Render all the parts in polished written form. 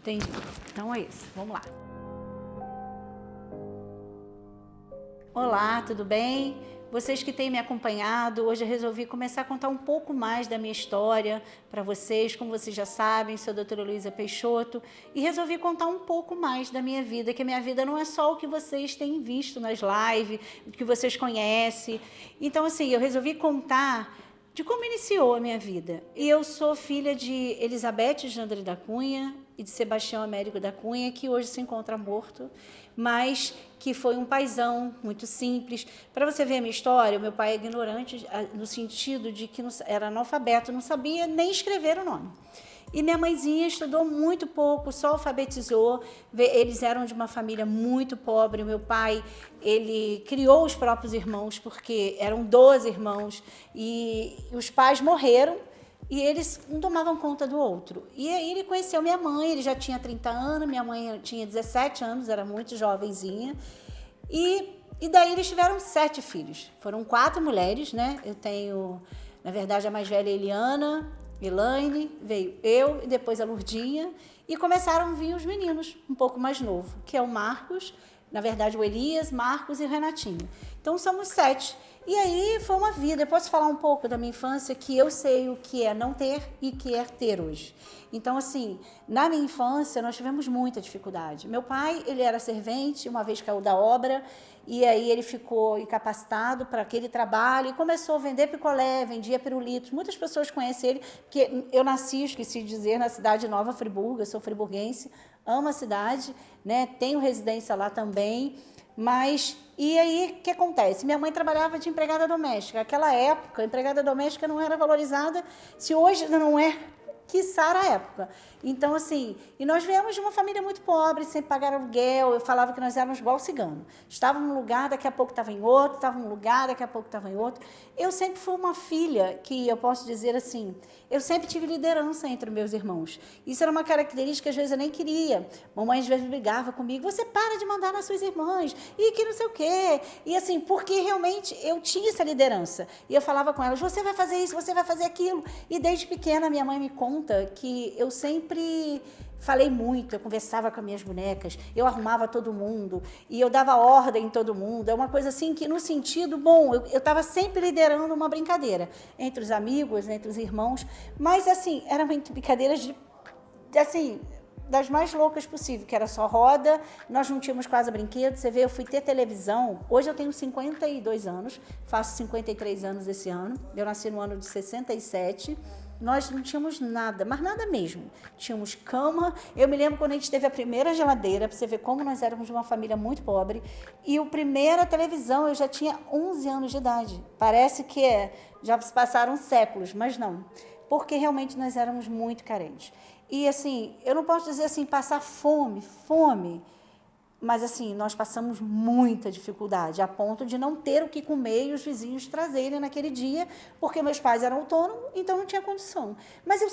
Entendi. Então é isso. Vamos lá. Olá, tudo bem? Vocês que têm me acompanhado, hoje eu resolvi começar a contar um pouco mais da minha história para vocês. Como vocês já sabem, sou a doutora Luísa Peixoto e resolvi contar um pouco mais da minha vida, que a minha vida não é só o que vocês têm visto nas lives, o que vocês conhecem. Então, assim, eu resolvi contar de como iniciou a minha vida. E eu sou filha de Elizabeth Jandre da Cunha e de Sebastião Américo da Cunha, que hoje se encontra morto, mas que foi um paizão muito simples. Para você ver a minha história, o meu pai é ignorante no sentido de que era analfabeto, não sabia nem escrever o nome. E minha mãezinha estudou muito pouco, só alfabetizou. Eles eram de uma família muito pobre. O meu pai, ele criou os próprios irmãos, porque eram 12 irmãos, e os pais morreram, e eles não tomavam conta do outro. E aí ele conheceu minha mãe, ele já tinha 30 anos, minha mãe tinha 17 anos, era muito jovenzinha. E daí eles tiveram 7 filhos. Foram 4 mulheres, né? Eu tenho, na verdade, a mais velha Eliana, Elaine, veio eu e depois a Lurdinha. E começaram a vir os meninos, um pouco mais novo, que é o Marcos, na verdade o Elias, Marcos e o Renatinho. Então somos 7. E aí foi uma vida. Eu posso falar um pouco da minha infância, que eu sei o que é não ter e o que é ter hoje. Então, assim, na minha infância nós tivemos muita dificuldade. Meu pai, ele era servente, uma vez caiu da obra, e aí ele ficou incapacitado para aquele trabalho e começou a vender picolé, vendia pirulitos. Muitas pessoas conhecem ele, porque eu nasci, esqueci de dizer, na cidade de Nova Friburgo, eu sou friburguense, amo a cidade, né? Tenho residência lá também. Mas, e aí, o que acontece? Minha mãe trabalhava de empregada doméstica. Naquela época, a empregada doméstica não era valorizada, se hoje ainda não é, quiçá a época. Então, assim, e nós viemos de uma família muito pobre, sem pagar aluguel. Eu falava que nós éramos igual cigano. Estava num lugar, daqui a pouco estava em outro, estava num lugar, daqui a pouco estava em outro. Eu sempre fui uma filha que, eu posso dizer assim, eu sempre tive liderança entre meus irmãos. Isso era uma característica que às vezes eu nem queria. Mamãe às vezes brigava comigo, você para de mandar nas suas irmãs, e que não sei o quê. E assim, porque realmente eu tinha essa liderança. E eu falava com elas, você vai fazer isso, você vai fazer aquilo. E desde pequena, minha mãe me conta que eu sempre falei muito, eu conversava com as minhas bonecas, eu arrumava todo mundo, e eu dava ordem em todo mundo. É uma coisa assim que, no sentido, bom, eu estava sempre liderando uma brincadeira entre os amigos, entre os irmãos, mas assim, eram brincadeiras assim, das mais loucas possível, que era só roda, nós não tínhamos quase brinquedo. Você vê, eu fui ter televisão, hoje eu tenho 52 anos, faço 53 anos esse ano, eu nasci no ano de 67, nós não tínhamos nada, mas nada mesmo. Tínhamos cama. Eu me lembro quando a gente teve a primeira geladeira, para você ver como nós éramos de uma família muito pobre. E a primeira televisão, eu já tinha 11 anos de idade. Parece que já se passaram séculos, mas não. Porque realmente nós éramos muito carentes. E assim, eu não posso dizer assim, passar fome, mas assim, nós passamos muita dificuldade, a ponto de não ter o que comer e os vizinhos trazerem naquele dia, porque meus pais eram autônomos, então não tinha condição. Mas eu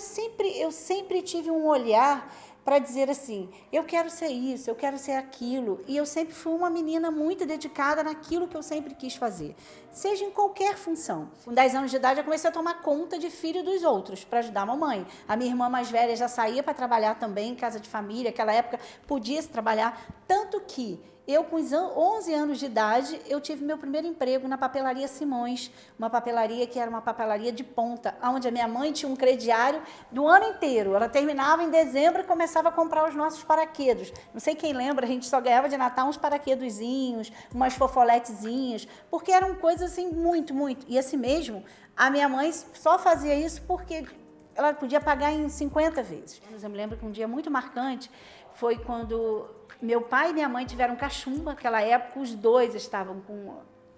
sempre tive um olhar para dizer assim, eu quero ser isso, eu quero ser aquilo, e eu sempre fui uma menina muito dedicada naquilo que eu sempre quis fazer, seja em qualquer função. Com 10 anos de idade, eu comecei a tomar conta de filho dos outros, para ajudar a mamãe. A minha irmã mais velha já saía para trabalhar também em casa de família, naquela época podia se trabalhar, tanto que eu, com 11 anos de idade, eu tive meu primeiro emprego na papelaria Simões, uma papelaria que era uma papelaria de ponta, onde a minha mãe tinha um crediário do ano inteiro. Ela terminava em dezembro e começava a comprar os nossos paraquedos. Não sei quem lembra, a gente só ganhava de Natal uns paraquedozinhos, umas fofoletezinhas, porque eram coisas assim muito. E assim mesmo, a minha mãe só fazia isso porque ela podia pagar em 50 vezes. Eu me lembro que um dia muito marcante foi quando meu pai e minha mãe tiveram cachumba. Naquela época, os dois estavam com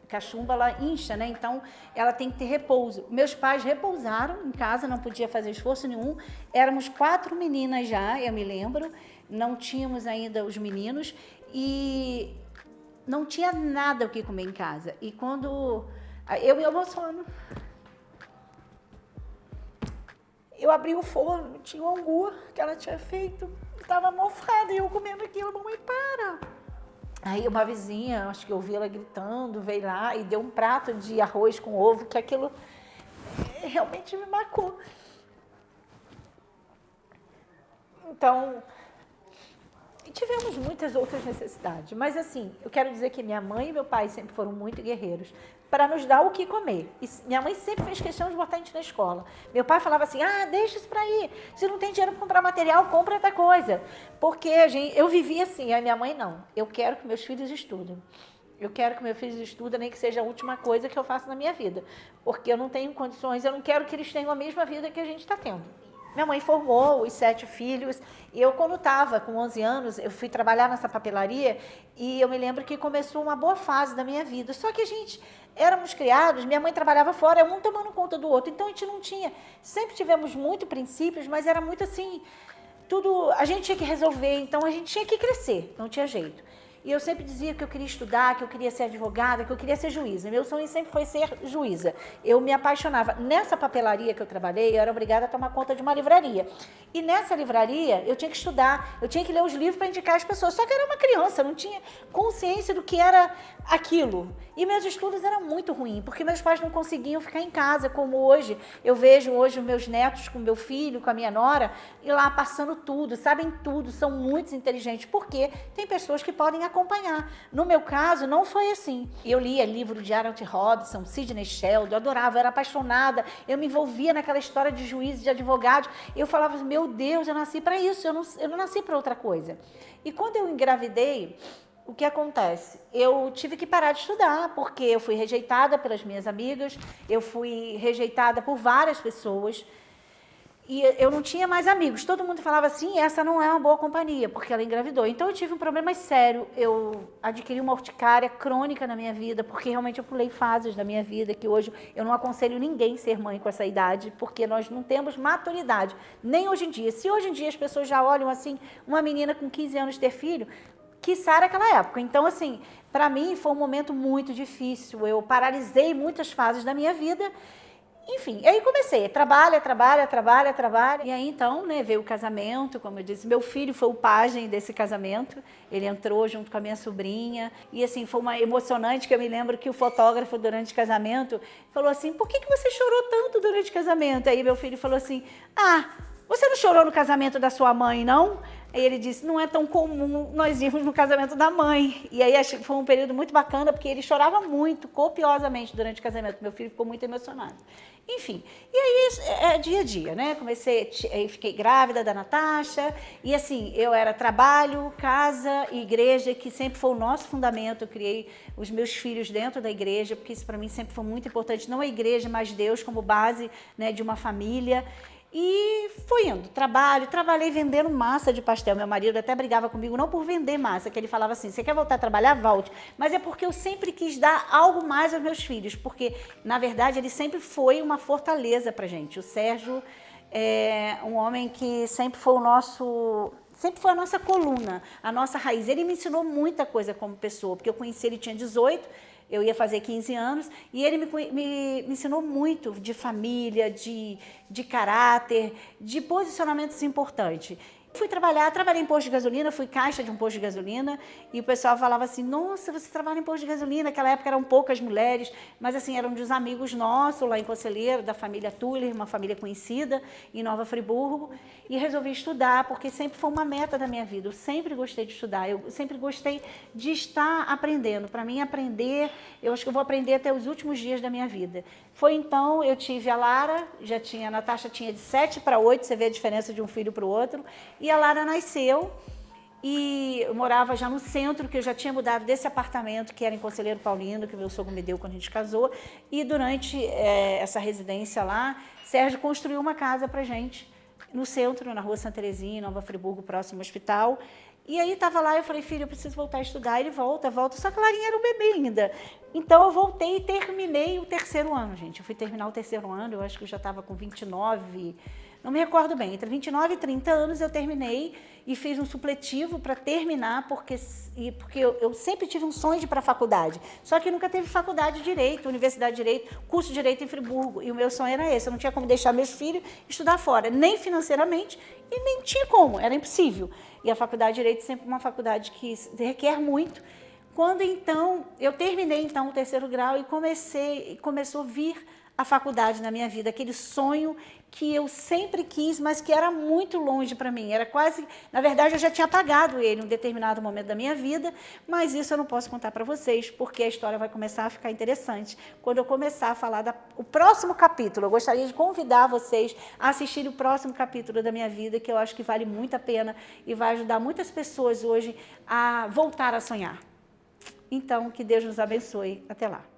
cachumba, ela incha, né? Então, ela tem que ter repouso. Meus pais repousaram em casa, não podia fazer esforço nenhum. Éramos 4 meninas já, eu me lembro. Não tínhamos ainda os meninos e não tinha nada o que comer em casa. E quando eu me emociono, eu abri o forno, tinha um angu que ela tinha feito, estava mofada, e eu comendo aquilo, mamãe, para! Aí uma vizinha, acho que eu ouvi ela gritando, veio lá e deu um prato de arroz com ovo, que aquilo realmente me marcou. Então, E tivemos muitas outras necessidades, mas assim, eu quero dizer que minha mãe e meu pai sempre foram muito guerreiros para nos dar o que comer. E minha mãe sempre fez questão de botar a gente na escola. Meu pai falava assim, deixa isso para ir. Se não tem dinheiro para comprar material, compra outra coisa. Porque eu vivia assim, a minha mãe não. Eu quero que meus filhos estudem. Eu quero que meus filhos estudem, nem que seja a última coisa que eu faço na minha vida. Porque eu não tenho condições, eu não quero que eles tenham a mesma vida que a gente está tendo. Minha mãe formou os 7 filhos e eu, quando estava com 11 anos, eu fui trabalhar nessa papelaria e eu me lembro que começou uma boa fase da minha vida. Só que a gente, éramos criados, minha mãe trabalhava fora, um tomando conta do outro. Então a gente não tinha, sempre tivemos muito princípios, mas era muito assim, tudo, a gente tinha que resolver, então a gente tinha que crescer, não tinha jeito. E eu sempre dizia que eu queria estudar, que eu queria ser advogada, que eu queria ser juíza. Meu sonho sempre foi ser juíza. Eu me apaixonava. Nessa papelaria que eu trabalhei, eu era obrigada a tomar conta de uma livraria. E nessa livraria, eu tinha que estudar, eu tinha que ler os livros para indicar as pessoas. Só que eu era uma criança, não tinha consciência do que era aquilo. E meus estudos eram muito ruins, porque meus pais não conseguiam ficar em casa, como hoje. Eu vejo hoje os meus netos com meu filho, com a minha nora, e lá passando tudo, sabem tudo, são muito inteligentes, porque tem pessoas que podem acompanhar. No meu caso, não foi assim. Eu lia livro de Harold Robson, Sidney Sheldon, eu adorava, eu era apaixonada, eu me envolvia naquela história de juízes, de advogados. Eu falava, meu Deus, eu nasci para isso, eu não nasci para outra coisa. E quando eu engravidei, o que acontece? Eu tive que parar de estudar, porque eu fui rejeitada pelas minhas amigas, eu fui rejeitada por várias pessoas, e eu não tinha mais amigos. Todo mundo falava assim, essa não é uma boa companhia, porque ela engravidou. Então eu tive um problema sério, eu adquiri uma urticária crônica na minha vida, porque realmente eu pulei fases da minha vida, que hoje eu não aconselho ninguém ser mãe com essa idade, porque nós não temos maturidade, nem hoje em dia. Se hoje em dia as pessoas já olham assim, uma menina com 15 anos ter filho, quiçá naquela época. Então, assim, para mim foi um momento muito difícil, eu paralisei muitas fases da minha vida. Enfim, aí comecei, trabalha, e aí então, né, veio o casamento, como eu disse, meu filho foi o pajem desse casamento, ele entrou junto com a minha sobrinha, e assim, foi uma emocionante, que eu me lembro que o fotógrafo durante o casamento falou assim, por que você chorou tanto durante o casamento? Aí meu filho falou assim, você não chorou no casamento da sua mãe, não? Aí ele disse, não é tão comum nós irmos no casamento da mãe. E aí foi um período muito bacana, porque ele chorava muito, copiosamente, durante o casamento. Meu filho ficou muito emocionado. Enfim, e aí é dia a dia, né? Fiquei grávida da Natasha, e assim, eu era trabalho, casa e igreja, que sempre foi o nosso fundamento. Eu criei os meus filhos dentro da igreja, porque isso para mim sempre foi muito importante. Não a igreja, mas Deus como base, né, de uma família. E fui indo, trabalhei vendendo massa de pastel. Meu marido até brigava comigo, não por vender massa, que ele falava assim, você quer voltar a trabalhar? Volte. Mas é porque eu sempre quis dar algo mais aos meus filhos, porque, na verdade, ele sempre foi uma fortaleza pra gente. O Sérgio é um homem que sempre foi sempre foi a nossa coluna, a nossa raiz. Ele me ensinou muita coisa como pessoa, porque eu conheci ele, tinha 18, eu ia fazer 15 anos, e ele me ensinou muito de família, de caráter, de posicionamentos importantes. Fui trabalhei em posto de gasolina, fui caixa de um posto de gasolina, e o pessoal falava assim, nossa, você trabalha em posto de gasolina. Naquela época eram poucas mulheres, mas assim, eram dos amigos nossos lá em Conselheiro, da família Tuller, uma família conhecida em Nova Friburgo, e resolvi estudar, porque sempre foi uma meta da minha vida. Eu sempre gostei de estudar, eu sempre gostei de estar aprendendo. Para mim, aprender, eu acho que eu vou aprender até os últimos dias da minha vida. Foi então, eu tive a Lara, a Natasha tinha de 7 para 8, você vê a diferença de um filho para o outro, e a Lara nasceu, e eu morava já no centro, que eu já tinha mudado desse apartamento, que era em Conselheiro Paulino, que meu sogro me deu quando a gente casou, e durante essa residência lá, Sérgio construiu uma casa pra gente, no centro, na rua Santa Terezinha, em Nova Friburgo, próximo ao hospital. E aí estava lá, eu falei, filho, eu preciso voltar a estudar. Ele volta, só que a Larinha era um bebê ainda. Então eu voltei e terminei o terceiro ano, gente. Eu fui terminar o terceiro ano, eu acho que eu já estava com 29, não me recordo bem, entre 29 e 30 anos eu terminei e fiz um supletivo para terminar, porque eu sempre tive um sonho de ir para a faculdade, só que nunca teve faculdade de Direito, Universidade de Direito, curso de Direito em Friburgo, e o meu sonho era esse, eu não tinha como deixar meus filhos estudar fora, nem financeiramente, e nem tinha como, era impossível. E a faculdade de Direito é sempre uma faculdade que requer muito. Quando então, eu terminei então o terceiro grau e começou a vir a faculdade na minha vida, aquele sonho que eu sempre quis, mas que era muito longe para mim. Era quase, na verdade, eu já tinha apagado ele em um determinado momento da minha vida, mas isso eu não posso contar para vocês, porque a história vai começar a ficar interessante. Quando eu começar a falar o próximo capítulo, eu gostaria de convidar vocês a assistirem o próximo capítulo da minha vida, que eu acho que vale muito a pena e vai ajudar muitas pessoas hoje a voltar a sonhar. Então, que Deus nos abençoe. Até lá.